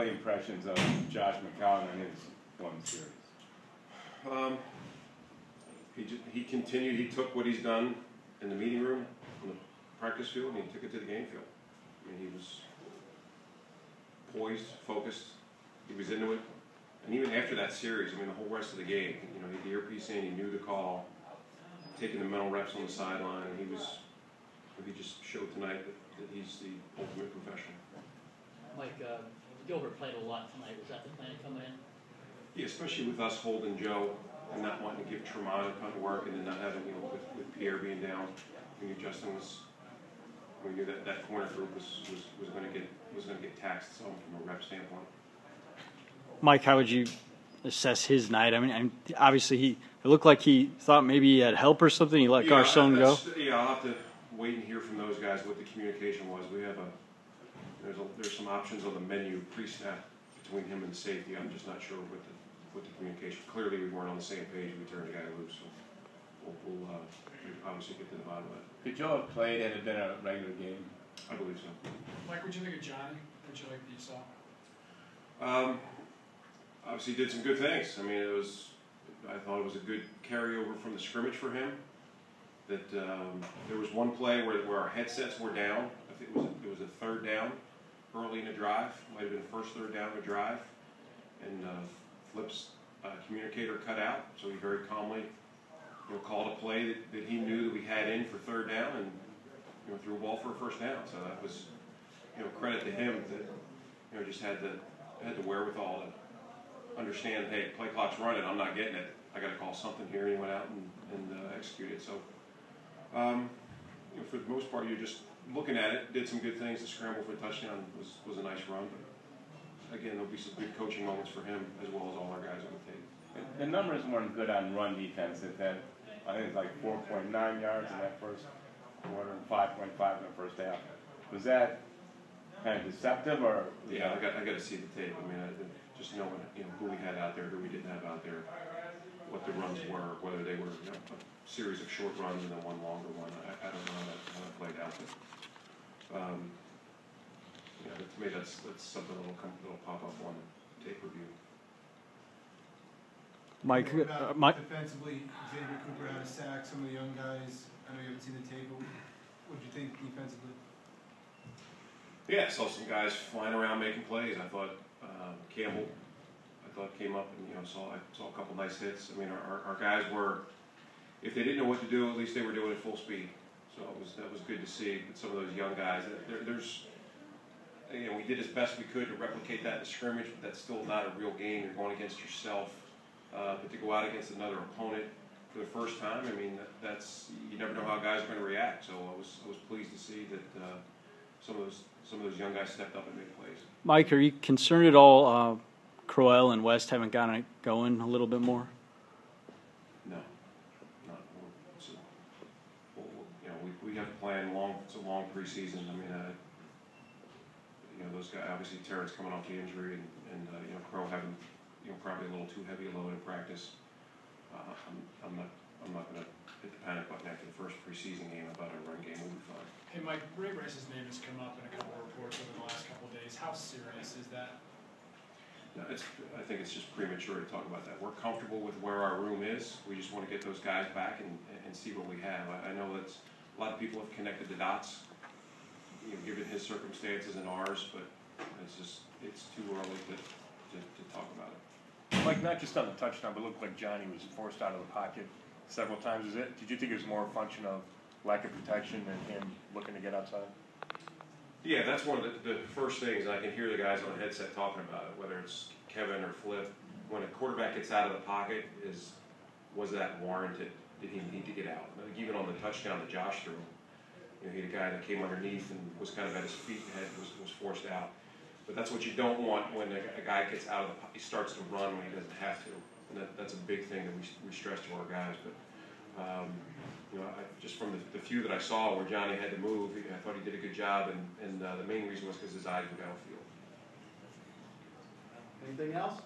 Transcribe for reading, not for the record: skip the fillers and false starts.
Impressions of Josh McCown in his one series? He continued. He took what he's done in the meeting room, on the practice field, and he took it to the game field. I mean, he was poised, focused. He was into it, and even after that series, I mean, the whole rest of the game, you know, he had the earpiece in. He knew the call, taking the mental reps on the sideline, and he just showed tonight that he's the ultimate professional. Mike, Gilbert played a lot tonight. Was that the plan coming in? Yeah, especially with us holding Joe and not wanting to give Tremont a ton of work, and then not having, you know, with Pierre being down. We knew Justin was. We knew that corner group was going to get taxed some from a rep standpoint. Mike, how would you assess his night? I mean, obviously it looked like he thought maybe he had help or something. He let Garcon go. Yeah, I'll have to wait and hear from those guys what the communication was. We have there's some options on the menu pre-snap between him and safety. I'm just not sure what the communication. Clearly, we weren't on the same page. We turned the guy loose, so we'll obviously get to the bottom of it. Could Joe have played had it been a regular game? I believe so. Mike, what did you think of Johnny? What did you like that you saw? Obviously, did some good things. I mean, I thought it was a good carryover from the scrimmage for him. That there was one play where our headsets were down. I think it was a third down early in the drive. Might have been the first third down of the drive, and Flip's communicator cut out. So he very calmly, you know, called a play that he knew that we had in for third down, and, you know, threw a ball for a first down. So that was, you know, credit to him that, you know, just had the wherewithal to understand, hey, play clock's running, I'm not getting it, I got to call something here. And he went out and executed it. So, you know, for the most part, you're just looking at it. Did some good things. The scramble for a touchdown was a nice run. But again, there'll be some good coaching moments for him as well as all our guys on the tape. The numbers weren't good on run defense. It had, I think, it's like 4.9 yards in that first quarter and 5.5 in the first half. Was that kind of deceptive, or? Yeah, I got to see the tape. I mean, just knowing, you know, who we had out there, who we didn't have out there, what the runs were, whether they were, you know, a series of short runs and then one longer one. I don't know how that played out, but yeah, to me that's something that'll pop up on tape review. Mike, defensively, Xavier Cooper had a sack. Some of the young guys, I know you haven't seen the tape, but what did you think defensively? Yeah, I saw some guys flying around making plays. I thought Campbell, came up and, you know, saw a couple nice hits. I mean, our guys were, if they didn't know what to do, at least they were doing it full speed. So that was good to see. But some of those young guys, there's, you know, we did as best we could to replicate that in the scrimmage, but that's still not a real game. You're going against yourself. But to go out against another opponent for the first time, I mean, that's, you never know how guys are going to react. So I was pleased to see that some of those young guys stepped up and made plays. Mike, are you concerned at all? Crowell and West haven't gotten it going a little bit more. No, not. You know, we have to plan long. It's a long preseason. I mean, you know, those guys. Obviously, Terrence coming off the injury, and you know, Crow having, you know, probably a little too heavy a load in practice. I'm not going to hit the panic button after the first preseason game about a run game. We'll be fine. Hey, Mike, Ray Rice's name has come up in a couple of reports over the last couple of days. How serious is that? No, I think it's just premature to talk about that. We're comfortable with where our room is. We just want to get those guys back and see what we have. I know that a lot of people have connected the dots, you know, given his circumstances and ours, but it's too early to talk about it. Like, not just on the touchdown, but it looked like Johnny was forced out of the pocket several times. Did you think it was more a function of lack of protection than him looking to get outside? Yeah, that's one of the first things, and I can hear the guys on the headset talking about it, whether it's Kevin or Flip. When a quarterback gets out of the pocket, was that warranted? Did he need to get out? Like, even on the touchdown that Josh threw, you know, he had a guy that came underneath and was kind of at his feet and was forced out. But that's what you don't want when a guy gets out of the pocket. He starts to run when he doesn't have to. And that's a big thing that we stress to our guys. But you know, just from the few that I saw where Johnny had to move, I thought he did a good job, and the main reason was because his eyes were downfield. Anything else?